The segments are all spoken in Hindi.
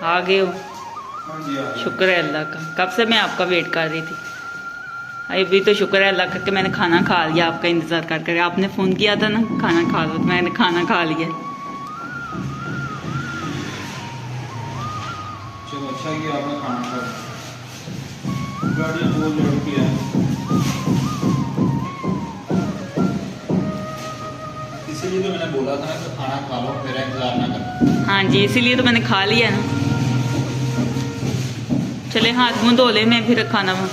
आ गए हो? हाँ जी, आ गए। शुक्र है अल्लाह का। कब से मैं आपका वेट कर रही थी। अभी तो शुक्र है अल्लाह का कि मैंने खाना खा लिया, आपका इंतज़ार कर कर। आपने फ़ोन किया था ना खाना खा लो, तो मैंने खाना खा लिया। चलो अच्छा किया आपने खाना खाया। गाड़ी बोल जोड़ किया है, इसीलिए तो मैंने बोला था ना कि खाना खा लो, मेरा इंतजार ना करना। हाँ जी, इसीलिए तो मैंने खा लिया ना। चले हाथ मुँह धो ले, मैं फिर खाना चलो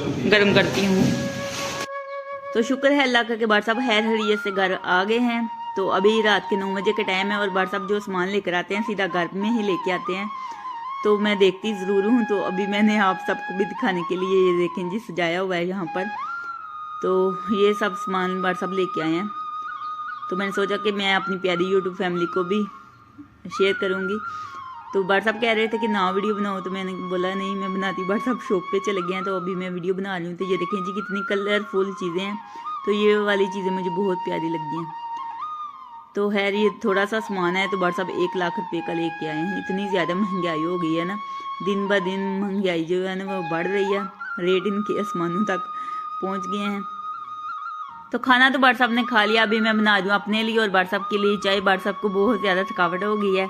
ठीक है। गर्म करती हूँ। तो शुक्र है अल्लाह का कि बार साहब खैर हरीयत से घर आ गए हैं। तो अभी रात के 9 बजे का टाइम है और बार साहब जो सामान लेकर आते हैं सीधा घर में ही लेके आते हैं। तो मैं देखती ज़रूर हूँ। तो अभी मैंने आप सबको भी दिखाने के लिए ये देखें जी सजाया हुआ है यहाँ पर। तो ये सब सामान बार साहब लेके आए हैं। तो मैंने सोचा कि मैं अपनी प्यारी यूट्यूब फैमिली को भी शेयर करूँगी। तो बार साहब कह रहे थे कि ना वीडियो बनाओ, तो मैंने बोला नहीं मैं बनाती। बार साहब शॉप पे चले गए हैं तो अभी मैं वीडियो बना रही हूँ। तो ये देखें जी कितनी कलरफुल चीज़ें हैं। तो ये वाली चीज़ें मुझे बहुत प्यारी लगती हैं। तो खैर ये थोड़ा सा सामान है। तो बार साहब 1 लाख रुपये का लेके आए हैं। इतनी ज़्यादा महंगाई हो गई है ना, दिन ब दिन महंगाई जो है ना वो बढ़ रही है। रेट इनके आसमानों तक पहुँच गए हैं। तो खाना तो बार साहब ने खा लिया। अभी मैं बना रही हूँ अपने लिए और बार साहब के लिए चाय। बार साहब को बहुत ज़्यादा थकावट हो गई है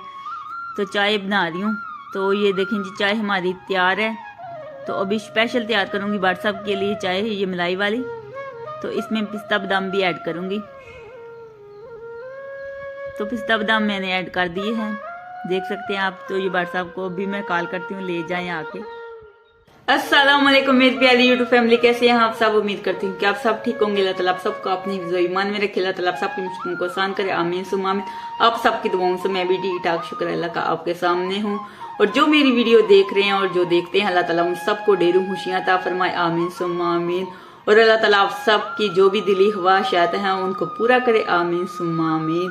तो चाय बना रही हूँ। तो ये देखें जी चाय हमारी तैयार है। तो अभी स्पेशल तैयार करूँगी बार साहब के लिए चाय, ये मलाई वाली। तो इसमें पिस्ता बादाम भी ऐड करूँगी। तो पिस्ता बादाम मैंने ऐड कर दिए हैं, देख सकते हैं आप। तो ये बार साहब को अभी मैं कॉल करती हूँ, ले जाएं आके। अस्सलाम वालेकुम मेरी प्यारी यूट्यूब फैमिली, कैसे हैं आप सब। उम्मीद करती हूँ कि आप सब ठीक होंगे। अल्लाह ताला आप सबको अपनी ईमान में रखे। अल्लाह ताला आप सबकी मुश्किलों को आसान करे, आमीन सुम्मा आमीन। आप सबकी दुआओं से मैं भी ठीक ठाक शुक्र अल्लाह का आपके सामने हूँ। और जो मेरी वीडियो देख रहे हैं और जो देखते हैं, अल्लाह ताला उन सबको ढेरों खुशियां अता फरमाए, आमीन सुम्मा आमीन। और अल्लाह ताला आप सबकी जो भी दिली ख्वाहिशात हैं उनको पूरा करे, आमीन सुम्मा आमीन।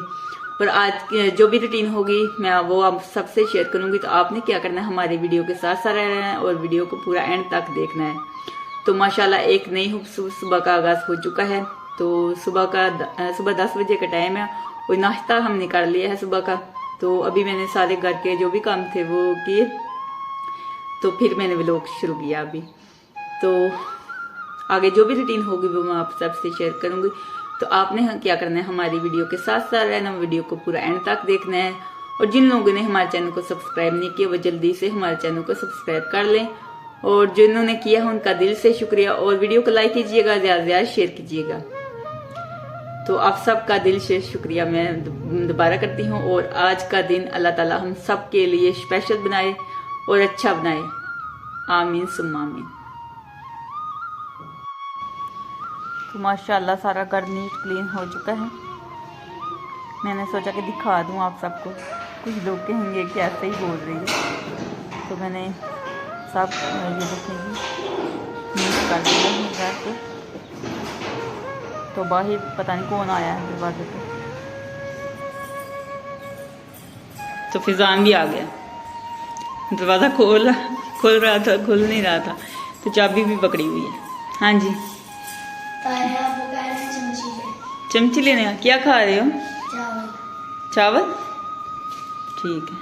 और आज जो भी रूटीन होगी मैं वो आप सबसे शेयर करूंगी। तो आपने क्या करना है, हमारे वीडियो के साथ साथ रहना है और वीडियो को पूरा एंड तक देखना है। तो माशाल्लाह एक नई सुबह का आगाज हो चुका है। तो सुबह 10 बजे का टाइम है और नाश्ता हमने कर लिया है सुबह का। तो अभी मैंने सारे घर के जो भी काम थे वो किए। तो फिर मैंने व्लॉग शुरू किया अभी। तो आगे जो भी रूटीन होगी वो मैं आप सबसे शेयर करूंगी। तो आपने क्या करना है, हमारी वीडियो के साथ साथ रहना, वीडियो को पूरा एंड तक देखना है। और जिन लोगों ने हमारे चैनल को सब्सक्राइब नहीं किया वो जल्दी से हमारे चैनल को सब्सक्राइब कर लें। और जिन्होंने किया है उनका दिल से शुक्रिया। और वीडियो को लाइक कीजिएगा, ज़्यादा से ज़्यादा शेयर कीजिएगा। तो आप सबका दिल से शुक्रिया मैं दोबारा करती हूँ। और आज का दिन अल्लाह ताला हम सब के लिए स्पेशल बनाए और अच्छा बनाए, आमीन सुम्मा आमीन। तो माशाल्लाह सारा घर नीट क्लीन हो चुका है। मैंने सोचा कि दिखा दूं आप सबको। कुछ लोग कहेंगे कि ऐसे ही बोल रही है। तो मैंने सब ये देखेंगे नीट कर दिया है घर पे। तो बाहर पता नहीं कौन आया है दरवाजे पे। तो फिजान भी आ गया। दरवाज़ा खोल रहा था, खुल नहीं रहा था। तो चाबी भी पकड़ी हुई है। हाँ जी, चमची लेने का। क्या खा रहे हो? चावल। ठीक है।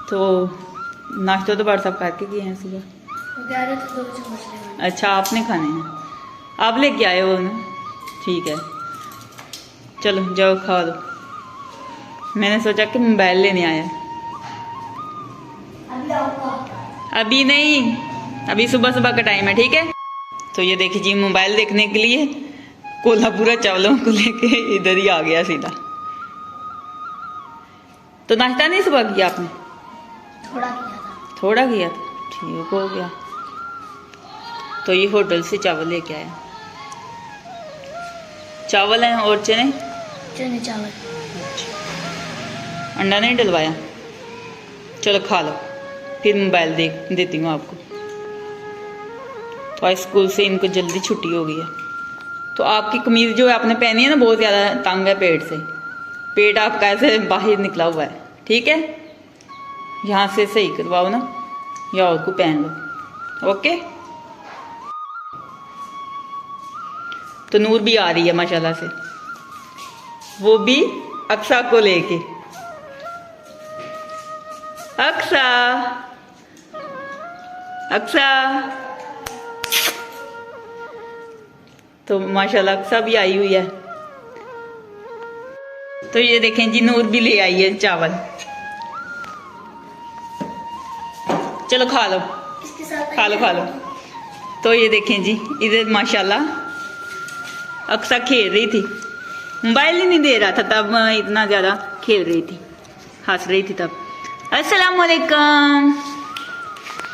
तो नाश्ता तो बार साहब करके गए हैं सुबह। अच्छा आपने खाने हैं, आप लेके आए हो ना। ठीक है, चलो जाओ खा लो। मैंने सोचा कि मोबाइल लेने आया। अभी नहीं, अभी सुबह सुबह का टाइम है। ठीक है। तो ये देखिए जी मोबाइल देखने के लिए कोल्हापुरा चावलों को लेके इधर ही आ गया सीधा। तो नाश्ता नहीं सुबह किया आपने? थोड़ा किया था। ठीक हो गया। तो ये होटल से चावल लेके आया। चावल हैं और चने चावल। अंडा नहीं डलवाया। चलो खा लो, फिर मोबाइल देती हूँ आपको। तो आज स्कूल से इनको जल्दी छुट्टी हो गई है। तो आपकी कमीज जो है आपने पहनी है ना बहुत ज़्यादा तंग है पेट से। पेट आपका ऐसे बाहर निकला हुआ है। ठीक है, यहाँ से सही करवाओ ना या और को पहन लो। ओके। तो नूर भी आ रही है माशाल्लाह से, वो भी अक्सा को लेके। अक्सा अक्सा। तो माशाल्लाह अक्सा भी आई हुई है। तो ये देखें जी नूर भी ले आई है चावल। चलो खा लो खा लो खा लो। तो ये देखें जी इधर माशाल्लाह अक्सा खेल रही थी, मोबाइल ही नहीं दे रहा था तब, इतना ज्यादा खेल रही थी, हंस रही थी तब। अस्सलाम वालेकुम।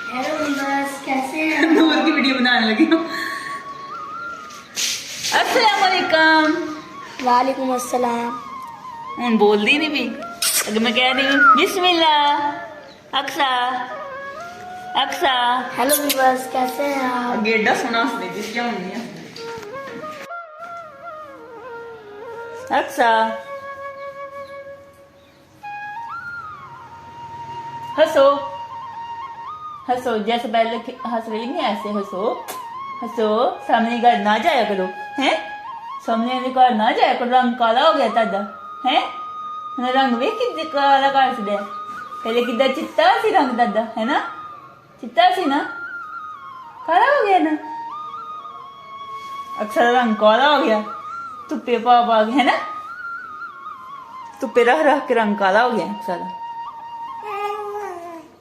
हेलो बस कैसे हैं? नूर की वीडियो बनाने लगी हूँ। अस्सलाम वालेकुम। वालेकुम अस्सलाम। हूँ बोल दी नहीं भी, अगर मैं कह रही हूँ बिस्मिल्लाह अक्सा अक्सा। हेलो बस कैसे हैं आप? गेडा सुना उसने जिस क्या होनी है अक्सा। हंसो हंसो जैसे पहले हंस रही नहीं, ऐसे हंसो हंसो। सामने घर ना जाया करो हैं, सामने घर ना जाया करो। रंग काला हो गया तादा है, रंग वे कि काला कर दे। पहले किदा चिट्टा सी रंग दादा है ना, चिट्टा सी ना, काला हो गया ना। अक्सर रंग काला हो गया धुप्पे पा पा है ना, धुप्पे रह रह के रंग काला हो गया अक्सर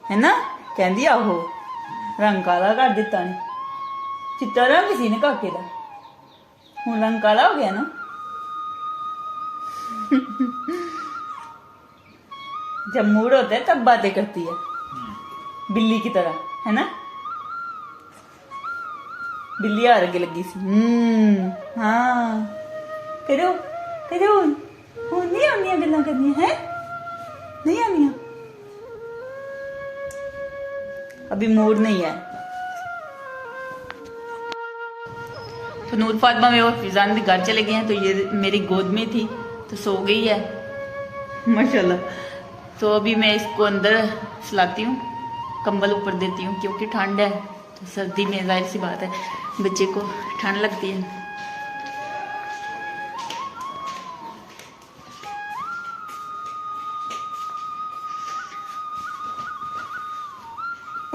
है ना। कहती आहो रंग काला कर दिता ने, चिट्टा रंग सी ने काके दा, हुण रंग काला हो गया ना। जब मूड होता है तब बातें करती है बिल्ली की तरह है ना। बिल्ली आ रही लगी सी। हाँ करो करो, हुण नहीं आनिया गल्लां करनियां है, नहीं आनिया, अभी मूड नहीं है। तो नूर फातिमा में और फिजान भी घर चले गए हैं। तो ये मेरी गोद में थी तो सो गई है माशाल्लाह। तो अभी मैं इसको अंदर सुलाती हूँ, कंबल ऊपर देती हूँ क्योंकि ठंड है। तो सर्दी में जाहिर सी बात है बच्चे को ठंड लगती है।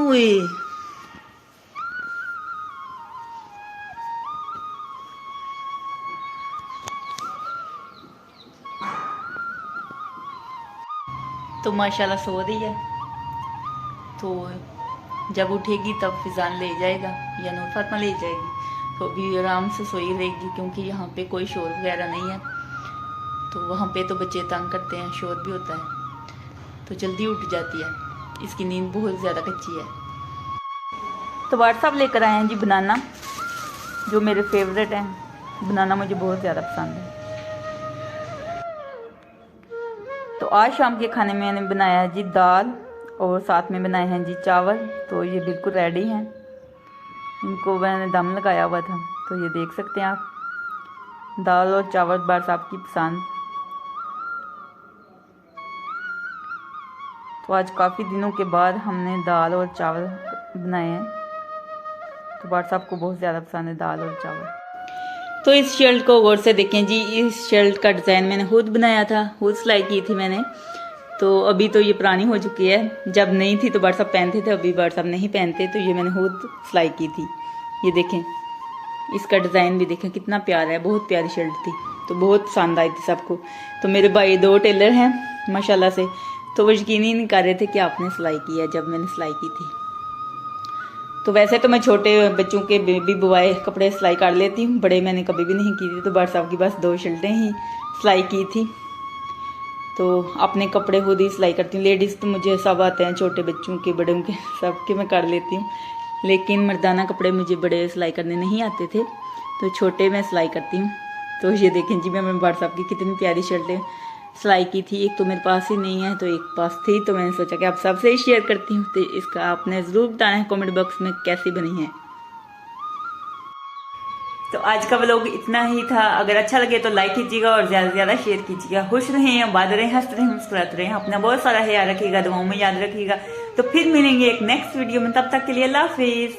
ओए तो माशाल्लाह सो रही है। तो जब उठेगी तब फिजान ले जाएगा या नूर फातिमा ले जाएगी। तो अभी आराम से सोई रहेगी क्योंकि यहाँ पे कोई शोर वगैरह नहीं है। तो वहाँ पे तो बच्चे तंग करते हैं, शोर भी होता है, तो जल्दी उठ जाती है। इसकी नींद बहुत ज़्यादा कच्ची है। तो व्हाट्सअप लेकर आए हैं जी बनाना, जो मेरे फेवरेट हैं। बनाना मुझे बहुत ज़्यादा पसंद है। तो आज शाम के खाने में मैंने बनाया है जी दाल और साथ में बनाए हैं जी चावल। तो ये बिल्कुल रेडी हैं, इनको मैंने दम लगाया हुआ था। तो ये देख सकते हैं आप, दाल और चावल बस आपकी पसंद। तो आज काफ़ी दिनों के बाद हमने दाल और चावल बनाए हैं। तो व्हाट्सएप को बहुत ज़्यादा पसंद है दाल और चावल। तो इस शर्ट को गौर से देखें जी, इस शर्ट का डिज़ाइन मैंने खुद बनाया था, खुद सिलाई की थी मैंने। तो अभी तो ये पुरानी हो चुकी है, जब नहीं थी तो व्हाट्सएप पहनते थे, अभी व्हाट्सएप नहीं पहनते। तो ये मैंने खुद सिलाई की थी। ये देखें, इसका डिज़ाइन भी देखें कितना प्यारा है, बहुत प्यारी शर्ट थी। तो बहुत पसंद आई थी सबको। तो मेरे भाई 2 टेलर हैं माशाल्लाह से, तो वो यकीन ही नहीं कर रहे थे कि आपने सिलाई की है जब मैंने सिलाई की थी। तो वैसे तो मैं छोटे बच्चों के बेबी बॉय कपड़े सिलाई कर लेती हूँ, बड़े मैंने कभी भी नहीं की थी। तो व्हाट्सएप की बस 2 शर्टें ही सिलाई की थी। तो अपने कपड़े खुद ही सिलाई करती हूँ। लेडीज़ तो मुझे सब आते हैं, छोटे बच्चों के बड़ों के सब के मैं कर लेती हूँ, लेकिन मर्दाना कपड़े मुझे बड़े सिलाई करने नहीं आते थे, तो छोटे मैं सिलाई करती हूँ। तो ये देखें जी, मैं व्हाट्सएप की कितनी प्यारी शर्टें सिलाई की थी। एक तो मेरे पास ही नहीं है, तो एक पास थी, तो मैंने सोचा कि आप सबसे ही शेयर करती हूँ। तो इसका आपने ज़रूर बताना है कमेंट बॉक्स में कैसी बनी है। तो आज का व्लॉग इतना ही था। अगर अच्छा लगे तो लाइक कीजिएगा और ज़्यादा से ज़्यादा शेयर कीजिएगा। खुश रहें, आबाद रहें, हंसते रहें, मुस्कुराते रहें। अपना बहुत सारा ख्याल रखिएगा, दुआओं में याद रखिएगा। तो फिर मिलेंगे एक नेक्स्ट वीडियो में, तब तक के लिए अल्लाह हाफिज़।